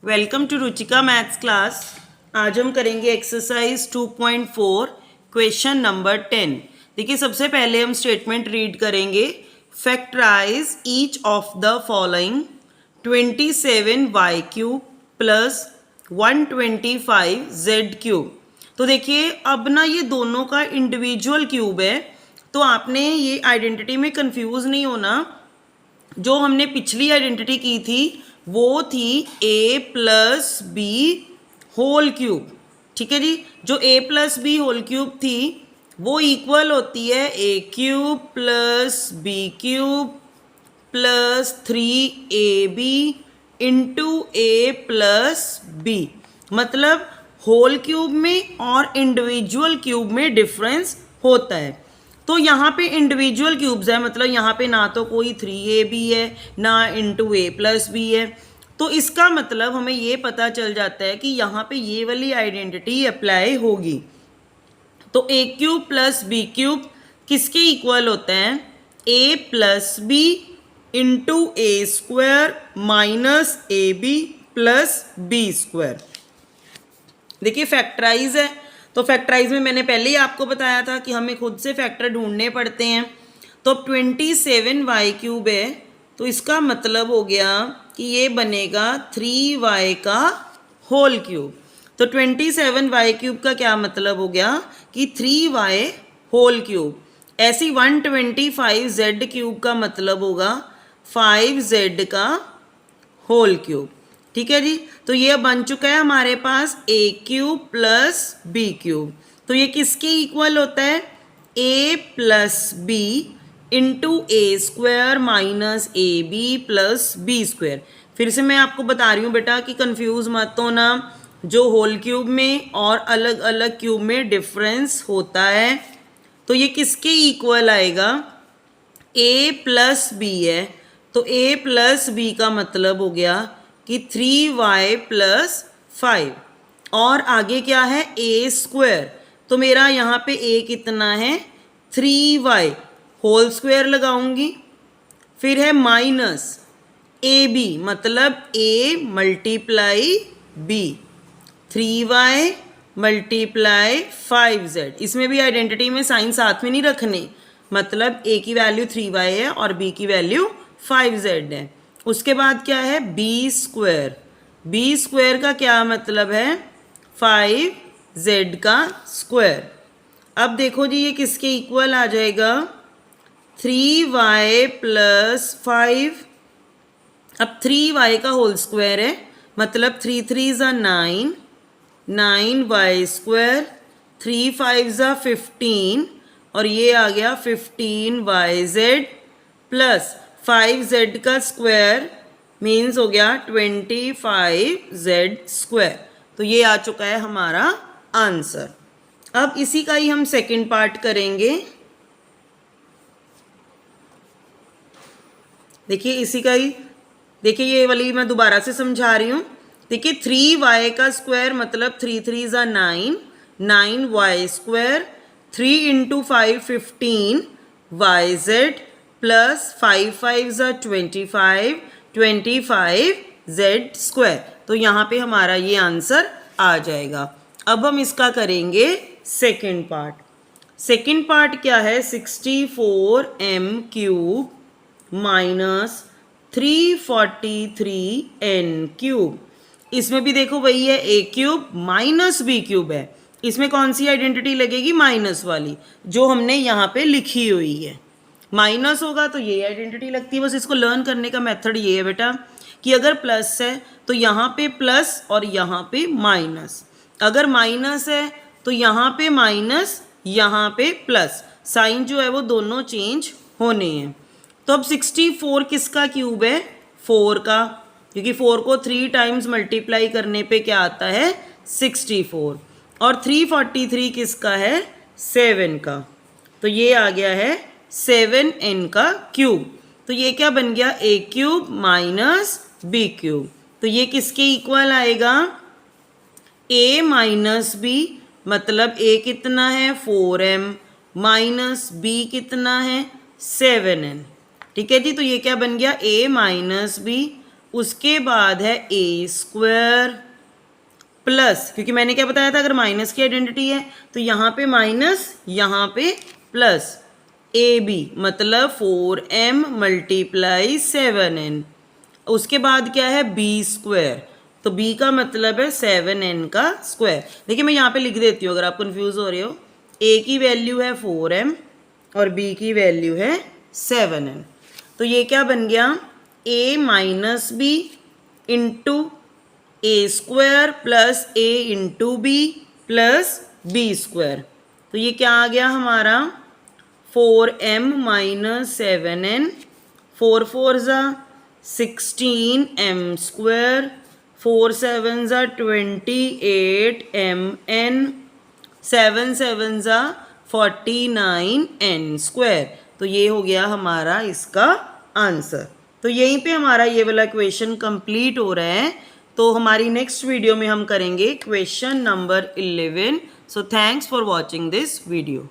Welcome to Ruchika maths class. आज हम करेंगे एक्सरसाइज 2.4 क्वेश्चन नंबर 10। देखिए, सबसे पहले हम स्टेटमेंट रीड करेंगे। Factorise each of the following 27y cube plus 125 z cube. तो देखिए, अब ना ये दोनों का इंडिविजुअल क्यूब है, तो आपने ये आइडेंटिटी में कंफ्यूज नहीं होना। जो हमने पिछली आइडेंटिटी की थी वो थी a plus B whole cube. ठीक है जी, जो a plus B whole cube थी वो इक्वल होती है a cube plus B cube plus 3ab into a plus B. मतलब होल क्यूब में और इंडिविजुअल क्यूब में डिफरेंस होता है। तो यहाँ पे इंडिविजुअल क्यूब्स है, मतलब यहाँ पे ना तो कोई 3ab है ना इंटू a प्लस बी है। तो इसका मतलब हमें ये पता चल जाता है कि यहाँ पे ये वाली आइडेंटिटी अप्लाई होगी। तो a cube plus B cube किसके इक्वल होता है? a plus B into A square minus A B plus B square. देखिए, फैक्टराइज है, तो फैक्टराइज में मैंने पहले ही आपको बताया था कि हमें खुद से फैक्टर ढूंढने पड़ते हैं। तो अब 27y क्यूब है, तो इसका मतलब हो गया कि ये बनेगा 3y का होल क्यूब। तो 27y क्यूब का क्या मतलब हो गया कि 3y होल क्यूब। ऐसी 125z क्यूब का मतलब होगा 5z का होल क्यूब। ठीक है जी, तो ये बन चुका है हमारे पास a cube plus B cube. तो ये किसके इक्वल होता है? a plus B into A square minus A B plus B square. फिर से मैं आपको बता रही हूँ बेटा कि कंफ्यूज मत होना। जो होल क्यूब में और अलग अलग क्यूब में डिफरेंस होता है, तो ये किसके इक्वल आएगा? a प्लस बी है, तो a प्लस बी का मतलब हो गया कि 3y प्लस 5। और आगे क्या है? a square. तो मेरा यहाँ पे a कितना है? 3y होल स्क्वायर लगाऊंगी। फिर है माइनस ए बी, मतलब a multiply b, 3y multiply 5z। इसमें भी आइडेंटिटी में साइन साथ में नहीं रखने, मतलब a की वैल्यू 3y है और b की वैल्यू 5z है। उसके बाद क्या है? B square. बी स्क्वायर का क्या मतलब है? 5z का स्क्वायर। अब देखो जी, ये किसके इक्वल आ जाएगा? 3y plus 5। अब 3y का होल स्क्वायर है, मतलब 3 3 ज़ा 9, 9y स्क्वायर, 3 5 ज़ा 15 और ये आ गया 15yz प्लस 5z का स्क्वायर मीन्स हो गया 25z स्क्वायर। तो ये आ चुका है हमारा आंसर। अब इसी का ही हम सेकंड पार्ट करेंगे। देखिए, इसी का ही देखिए, ये वाली मैं दोबारा से समझा रही हूँ। देखिए, 3y का स्क्वायर मतलब 3 3 ज़ा 9, 9y square, 3 into 5 15yz plus 5 5 ज़ा 25, 25z स्क्वायर। तो यहाँ पे हमारा ये आंसर आ जाएगा। अब हम इसका करेंगे सेकंड पार्ट। सेकंड पार्ट क्या है? 64m cube minus 343n cube. इसमें भी देखो वही है, a cube minus B cube है। इसमें कौन सी आइडेंटिटी लगेगी? माइनस वाली, जो हमने यहाँ पे लिखी हुई है। माइनस होगा तो ये आइडेंटिटी लगती है। बस इसको लर्न करने का मेथड ये है बेटा कि अगर प्लस है तो यहाँ पे प्लस और यहाँ पे माइनस, अगर माइनस है तो यहाँ पे माइनस, यहाँ पे प्लस। साइन जो है वो दोनों चेंज होने हैं। तो अब 64 किसका क्यूब है? 4 का, क्योंकि 4 को 3 टाइम्स मल्टीप्लाई करने पे क्या आता है? 64। और 343 किसका है? 7 का। तो ये आ गया है 7n का क्यूब। तो ये क्या बन गया? a cube minus B cube. तो ये किसके इक्वल आएगा? a माइनस बी, मतलब a कितना है? 4m माइनस b कितना है? 7n। ठीक है जी, तो ये क्या बन गया? a माइनस बी उसके बाद है ए स्क्वायर प्लस, क्योंकि मैंने क्या बताया था अगर माइनस की आइडेंटिटी है तो यहाँ पे माइनस यहाँ पे प्लस, ए बी मतलब 4m मल्टीप्लाई 7n। उसके बाद क्या है बी स्क्वायर, तो b का मतलब है 7n का स्क्वायर। देखिए मैं यहाँ पे लिख देती हूँ अगर आप कंफ्यूज हो रहे हो। a की वैल्यू है 4m और b की वैल्यू है 7n। तो ये क्या बन गया a minus B into A square plus A into B plus B square. तो ये क्या आ गया हमारा 4m माइनस 7n, 4 4 ज़ा 16m स्क्वायर, 4 7 ज़ा 28mn, 7 7 ज़ा 49n स्क्वायर। तो ये हो गया हमारा इसका आंसर। तो यहीं पे हमारा ये वाला क्वेश्चन कंप्लीट हो रहा है। तो हमारी नेक्स्ट वीडियो में हम करेंगे question number 11। So thanks for watching this video.